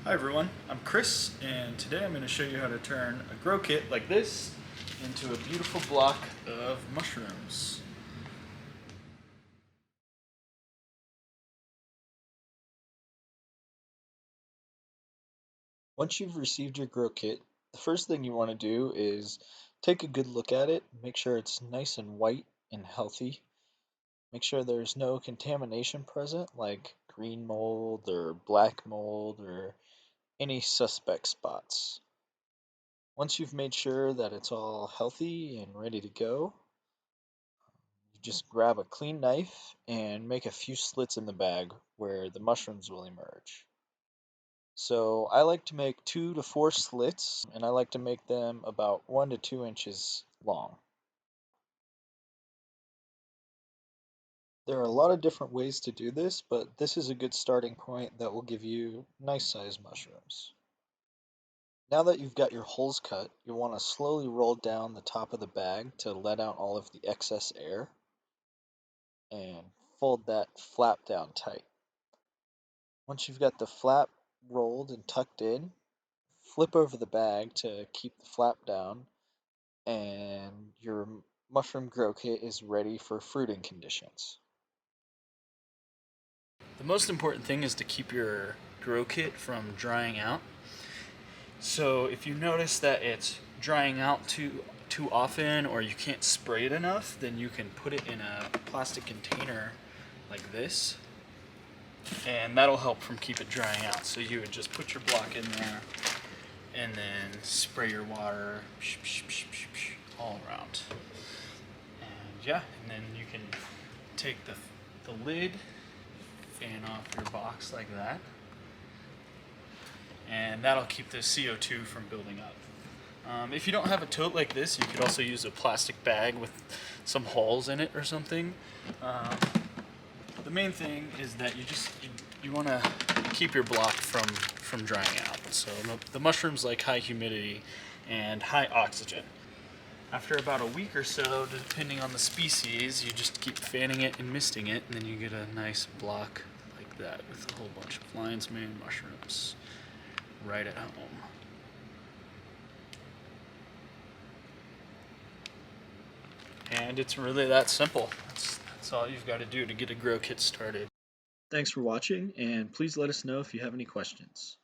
Hi everyone, I'm Chris, and today I'm going to show you how to turn a grow kit like this into a beautiful block of mushrooms. Once you've received your grow kit, the first thing you want to do is take a good look at it, make sure it's nice and white and healthy. Make sure there's no contamination present like green mold or black mold or any suspect spots. Once you've made sure that it's all healthy and ready to go, you just grab a clean knife and make a few slits in the bag where the mushrooms will emerge. So I like to make 2 to 4 slits, and I like to make them about 1 to 2 inches long. There are a lot of different ways to do this, but this is a good starting point that will give you nice sized mushrooms. Now that you've got your holes cut, you'll want to slowly roll down the top of the bag to let out all of the excess air and fold that flap down tight. Once you've got the flap rolled and tucked in, flip over the bag to keep the flap down and your mushroom grow kit is ready for fruiting conditions. The most important thing is to keep your grow kit from drying out. So if you notice that it's drying out too often or you can't spray it enough, then you can put it in a plastic container like this, and that'll help from keep it drying out. So you would just put your block in there and then spray your water all around. And yeah, and then you can take the lid, fan off your box like that, and that'll keep the CO2 from building up. If you don't have a tote like this, you could also use a plastic bag with some holes in it or something. The main thing is that you want to keep your block from drying out. So the mushrooms like high humidity and high oxygen. After about a week or so, depending on the species, you just keep fanning it and misting it, and then you get a nice block like that with a whole bunch of lion's mane mushrooms right at home. And it's really that simple. That's all you've got to do to get a grow kit started. Thanks for watching, and please let us know if you have any questions.